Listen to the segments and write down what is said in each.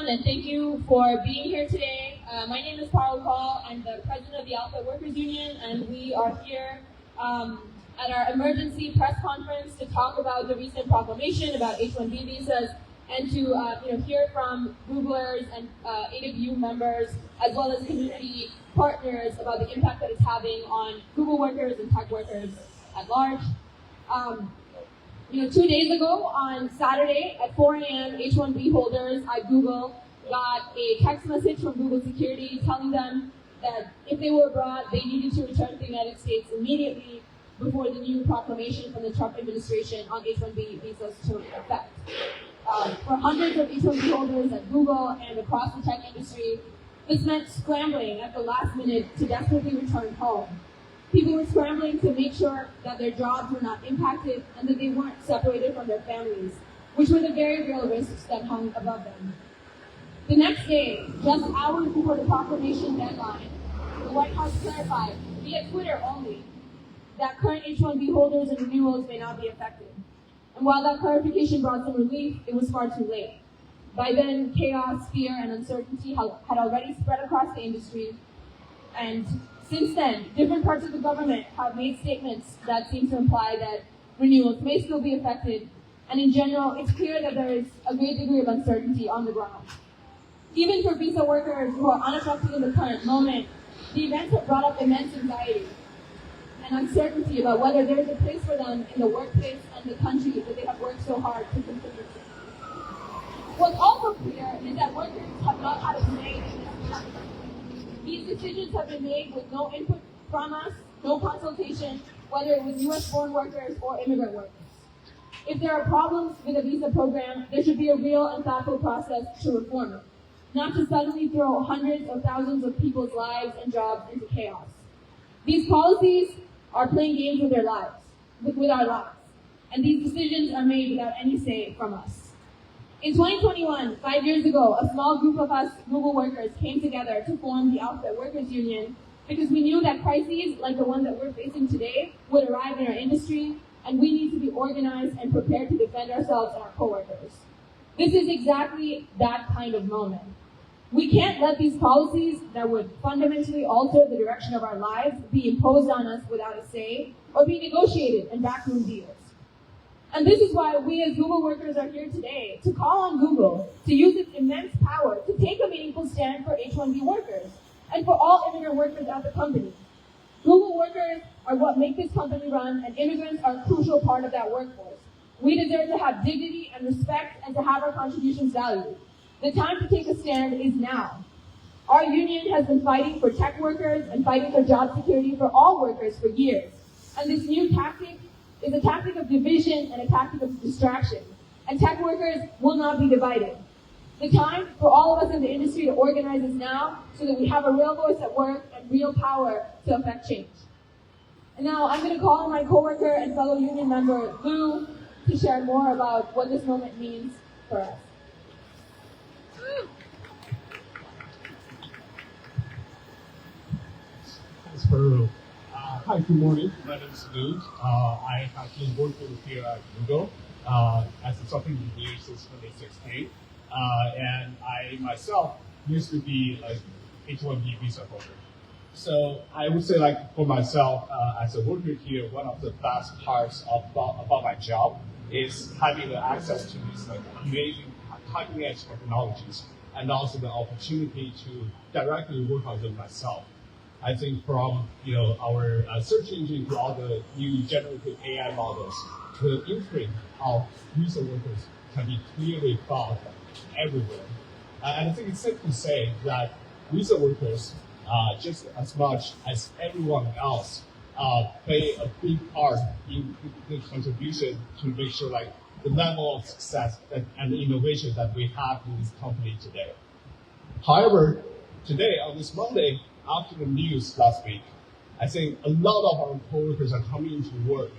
everyone, and thank you for being here today. My name is Parul Paul. I'm the president of the Alphabet Workers Union, and we are here at our emergency press conference to talk about the recent proclamation about H-1B visas and to hear from Googlers and AWU members, as well as community partners, about the impact that it's having on Google workers and tech workers at large. 2 days ago, on Saturday at 4 a.m., H-1B holders at Google got a text message from Google security telling them that if they were abroad, they needed to return to the United States immediately before the new proclamation from the Trump administration on H-1B visas took effect. For hundreds of H-1B holders at Google and across the tech industry, this meant scrambling at the last minute to desperately return home. People were scrambling to make sure that their jobs were not impacted and that they weren't separated from their families, which were the very real risks that hung above them. The next day, just hours before the proclamation deadline, the White House clarified, via Twitter only, that current H-1B holders and renewals may not be affected. And while that clarification brought some relief, it was far too late. By then, chaos, fear, and uncertainty had already spread across the industry, and since then, different parts of the government have made statements that seem to imply that renewals may still be affected, and in general, it's clear that there is a great degree of uncertainty on the ground. Even for visa workers who are unaffected in the current moment, the events have brought up immense anxiety and uncertainty about whether there is a place for them in the workplace and the country that they have worked so hard to contribute to. What's also clear is that workers have not had a say in this discussion. These decisions have been made with no input from us, no consultation, whether it was U.S.-born workers or immigrant workers. If there are problems with the visa program, there should be a real and thoughtful process to reform it, not to suddenly throw hundreds or thousands of people's lives and jobs into chaos. These policies are playing games with their lives, with our lives, and these decisions are made without any say from us. In 2021, 5 years ago, a small group of us Google workers came together to form the Alphabet Workers Union because we knew that crises like the one that we're facing today would arrive in our industry, and we need to be organized and prepared to defend ourselves and our coworkers. This is exactly that kind of moment. We can't let these policies that would fundamentally alter the direction of our lives be imposed on us without a say or be negotiated in backroom deals. And this is why we as Google workers are here today, to call on Google to use its immense power to take a meaningful stand for H-1B workers and for all immigrant workers at the company. Google workers are what make this company run, and immigrants are a crucial part of that workforce. We deserve to have dignity and respect and to have our contributions valued. The time to take a stand is now. Our union has been fighting for tech workers and fighting for job security for all workers for years. And this new tactic is a tactic of division and a tactic of distraction. And tech workers will not be divided. The time for all of us in the industry to organize is now so that we have a real voice at work and real power to affect change. And now I'm going to call on my coworker and fellow union member, Lou, to share more about what this moment means for us. Thanks, Peru. Hi, good morning. My name is Lou. I have been working here at Google as a software engineer since 2016. And I myself used to be an H-1B visa holder. So I would say, like, for myself, as a worker here, one of the best parts about my job is having the access to these amazing cutting-edge technologies, and also the opportunity to directly work on them myself. I think from our search engine to all the new generative AI models, the imprint of visa workers can be clearly found everywhere. And I think it's safe to say that visa workers, just as much as everyone else, play a big part in the contribution to make sure the level of success and the innovation that we have in this company today. However, today, on this Monday, after the news last week, I think a lot of our coworkers are coming into work,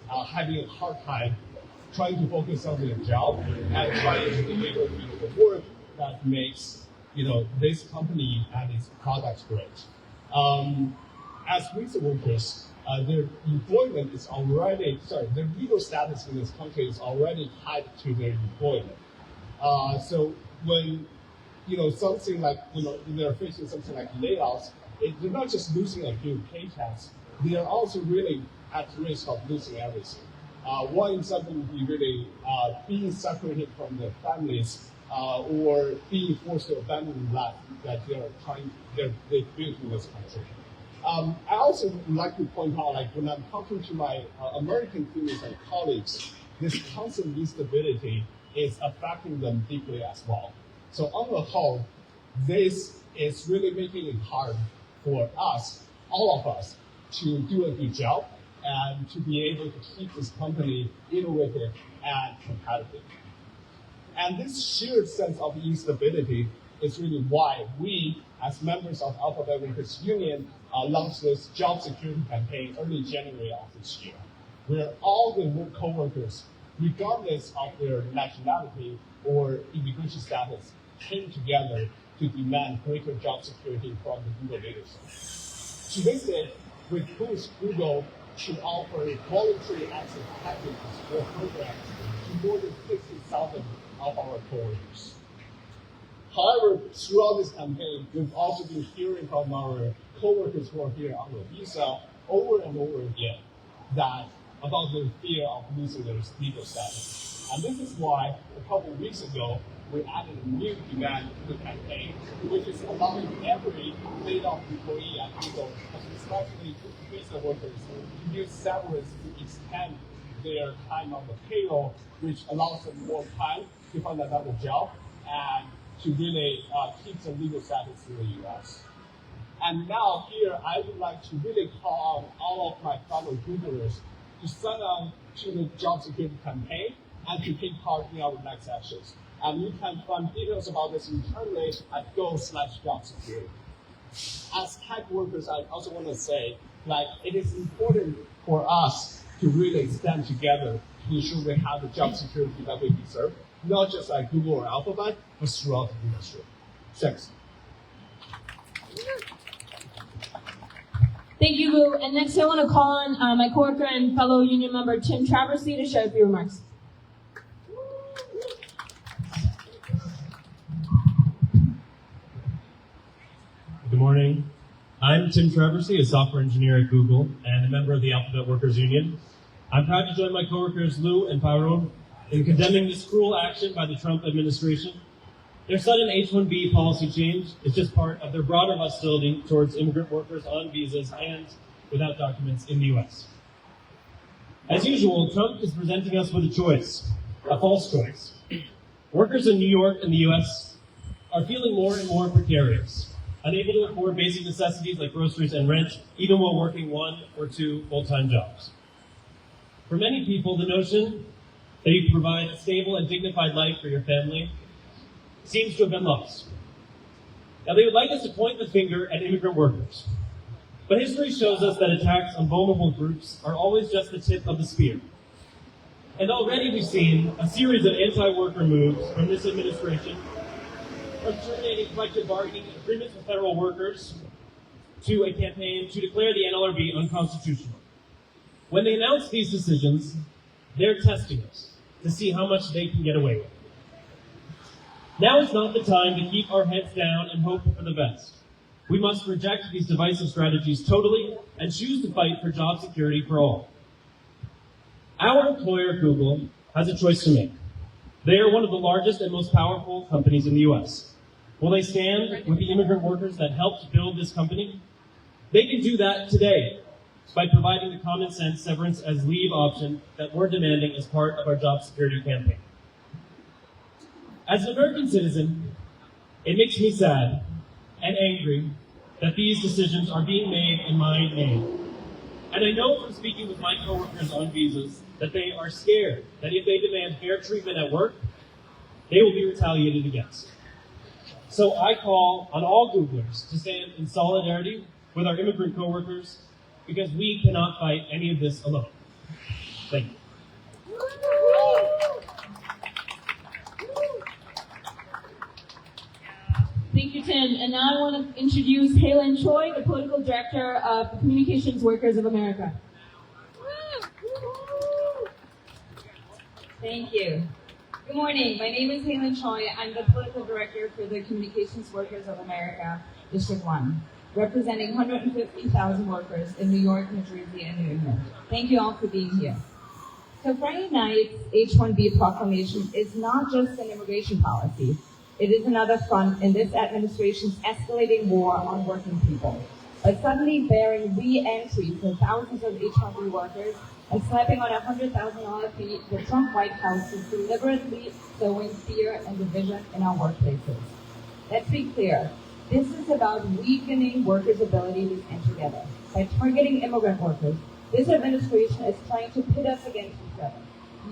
having a hard time trying to focus on their job and trying to deliver the work that makes this company and its products great. As visa workers, their employment is already, their legal status in this country is already tied to their employment. So when something like, they're facing something like layoffs, they're not just losing a few paychecks, they are also really at risk of losing everything. One example would be really being separated from their families or being forced to abandon the life that they've built in this country. I also would like to point out, like when I'm talking to my American teammates and colleagues, this constant instability is affecting them deeply as well. So on the whole, this is really making it hard for us, all of us, to do a good job and to be able to keep this company innovative and competitive. And this shared sense of instability is really why we, as members of Alphabet Workers Union, launched this job security campaign early January of this year, where all the co-workers, regardless of their nationality or immigration status, came together to demand greater job security from the Google leadership. To this end, we pushed Google to offer voluntary access packages or programs to more than 60,000 of our coworkers. However, throughout this campaign, we've also been hearing from our coworkers who are here on the visa over and over again about the fear of losing their legal status. And this is why a couple of weeks ago, we added a new demand to the campaign, which is allowing every laid-off employee at Google, especially visa workers, to use severance to extend their time on the payroll, which allows them more time to find another job and to really keep their legal status in the U.S. And now here, I would like to really call on all of my fellow Googlers to sign on to the job security campaign and to take part in our next actions. And you can find details about this internally at go/jobsecurity. As tech workers, I also want to say, it is important for us to really stand together to ensure we have the job security that we deserve, not just at Google or Alphabet, but throughout the industry. Thanks. Thank you, Lou. And next I want to call on my coworker and fellow union member, Tim Traversy, to share a few remarks. Good morning. I'm Tim Traversy, a software engineer at Google and a member of the Alphabet Workers Union. I'm proud to join my coworkers Lou and Pauron in condemning this cruel action by the Trump administration. Their sudden H-1B policy change is just part of their broader hostility towards immigrant workers on visas and without documents in the U.S. As usual, Trump is presenting us with a choice, a false choice. Workers in New York and the U.S. are feeling more and more precarious, unable to afford basic necessities like groceries and rent, even while working 1 or 2 full-time jobs. For many people, the notion that you can provide a stable and dignified life for your family seems to have been lost. Now, they would like us to point the finger at immigrant workers, but history shows us that attacks on vulnerable groups are always just the tip of the spear. And already we've seen a series of anti-worker moves from this administration, from terminating collective bargaining agreements with federal workers to a campaign to declare the NLRB unconstitutional. When they announce these decisions, they're testing us to see how much they can get away with. Now is not the time to keep our heads down and hope for the best. We must reject these divisive strategies totally and choose to fight for job security for all. Our employer, Google, has a choice to make. They are one of the largest and most powerful companies in the U.S. Will they stand with the immigrant workers that helped build this company? They can do that today by providing the common sense severance as leave option that we're demanding as part of our job security campaign. As an American citizen, it makes me sad and angry that these decisions are being made in my name. And I know from speaking with my coworkers on visas that they are scared that if they demand fair treatment at work, they will be retaliated against. So I call on all Googlers to stand in solidarity with our immigrant coworkers because we cannot fight any of this alone. Thank you. Thank you, Tim. And now I want to introduce Helen Choi, the Political Director of the Communications Workers of America. Thank you. Good morning. My name is Helen Choi. I'm the political director for the Communications Workers of America, District 1, representing 150,000 workers in New York, New Jersey, and New England. Thank you all for being here. So Friday night's H-1B proclamation is not just an immigration policy. It is another front in this administration's escalating war on working people. By suddenly bearing re-entry for thousands of H-1B workers and slapping on a $100,000 fee, the Trump White House is deliberately sowing fear and division in our workplaces. Let's be clear. This is about weakening workers' ability to stand together. By targeting immigrant workers, this administration is trying to pit us against each other.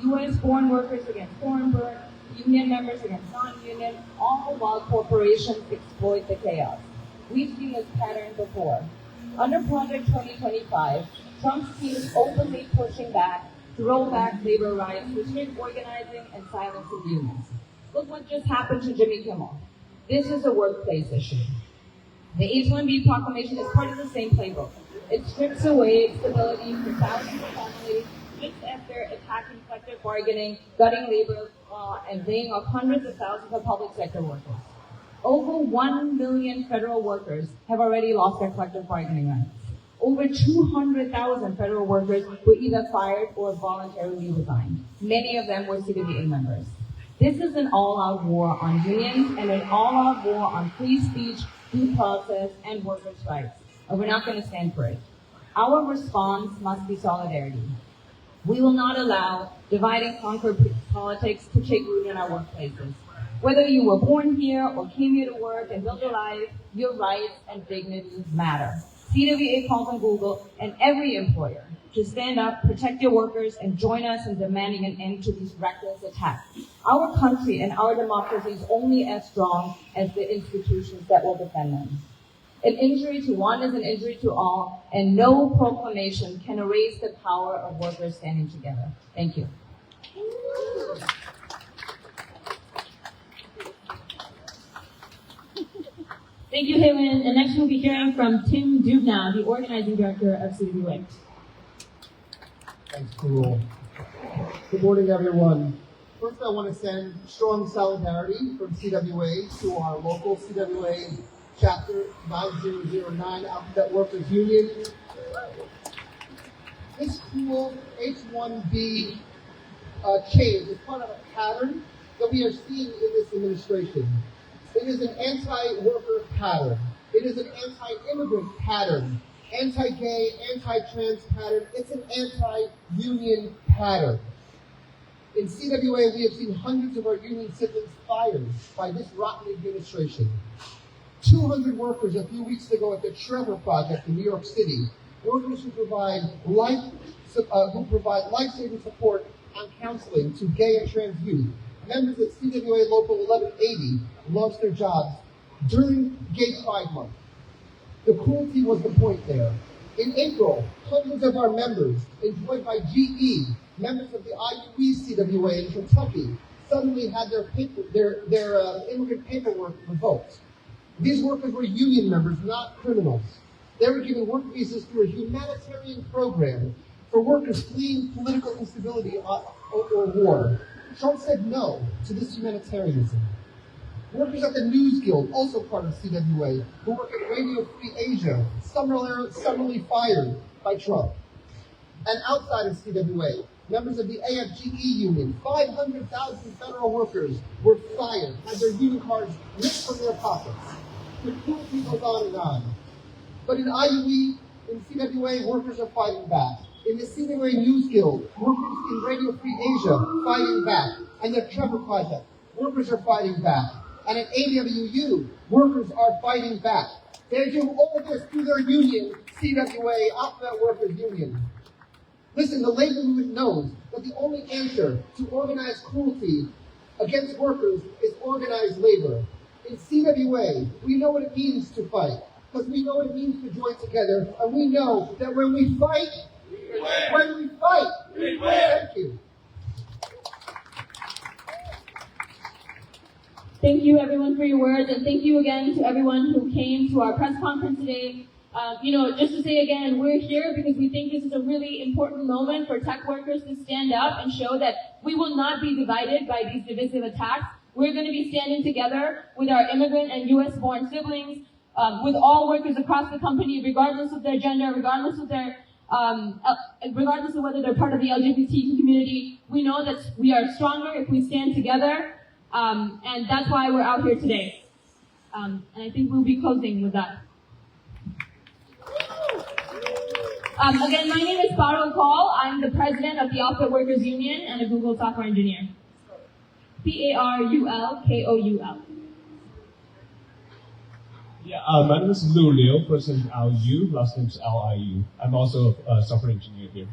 U.S.-born workers against foreign-born, union members against non-union, all while corporations exploit the chaos. We've seen this pattern before. Under Project 2025, Trump's team is openly pushing back to roll back labor rights, restrict organizing, and silence the unions. Look what just happened to Jimmy Kimmel. This is a workplace issue. The H-1B proclamation is part of the same playbook. It strips away stability for thousands of families just after attacking collective bargaining, gutting labor law, and laying off hundreds of thousands of public sector workers. Over 1 million federal workers have already lost their collective bargaining rights. Over 200,000 federal workers were either fired or voluntarily resigned. Many of them were CWA members. This is an all-out war on unions and an all-out war on free speech, due process, and workers' rights. And we're not going to stand for it. Our response must be solidarity. We will not allow divide and conquer politics to take root in our workplaces. Whether you were born here or came here to work and build a life, your rights and dignity matter. CWA calls on Google and every employer to stand up, protect your workers, and join us in demanding an end to these reckless attacks. Our country and our democracy is only as strong as the institutions that will defend them. An injury to one is an injury to all, and no proclamation can erase the power of workers standing together. Thank you. Thank you, Helen. And next we'll be hearing from Tim Dubnow, the organizing director of CWA. Thanks, Carol. Good morning, everyone. First, I want to send strong solidarity from CWA to our local CWA Chapter 9009 Alphabet Workers Union. This cruel H-1B change is part of a pattern that we are seeing in this administration. It is an anti-worker pattern. It is an anti-immigrant pattern, anti-gay, anti-trans pattern. It's an anti-union pattern. In CWA, we have seen hundreds of our union siblings fired by this rotten administration. 200 workers a few weeks ago at the Trevor Project in New York City, workers who provide life-saving support and counseling to gay and trans youth. Members at CWA Local 1180 lost their jobs during Gay Pride Month. The cruelty was the point there. In April, hundreds of our members, employed by GE, members of the IUE CWA in Kentucky, suddenly had their immigrant paperwork revoked. These workers were union members, not criminals. They were given work visas through a humanitarian program for workers fleeing political instability or war. Trump said no to this humanitarianism. Workers at the News Guild, also part of CWA, who work at Radio Free Asia, summarily fired by Trump. And outside of CWA, members of the AFGE union, 500,000 federal workers were fired, had their union cards ripped from their pockets. The cruelty goes on and on. But in IUE, in CWA, workers are fighting back. In the CWA News Guild, workers in Radio Free Asia fighting back. And the Trevor Project, workers are fighting back. And at AWU, workers are fighting back. They do all this through their union, CWA, Alphabet Workers Union. Listen, the labor movement knows that the only answer to organized cruelty against workers is organized labor. In CWA, we know what it means to fight, because we know what it means to join together, and we know that when we fight, we win. Thank you. Thank you, everyone, for your words, and thank you again to everyone who came to our press conference today. Just to say again, we're here because we think this is a really important moment for tech workers to stand up and show that we will not be divided by these divisive attacks. We're going to be standing together with our immigrant and U.S.-born siblings, with all workers across the company, regardless of their gender, regardless of whether they're part of the LGBT community. We know that we are stronger if we stand together, and that's why we're out here today. And I think we'll be closing with that. Again, my name is Parul Kaul. I'm the president of the Alphabet Workers Union and a Google software engineer. Parulkoul. Yeah, my name is Lu Liu, first name Liu, last name is Liu. I'm also a software engineer here.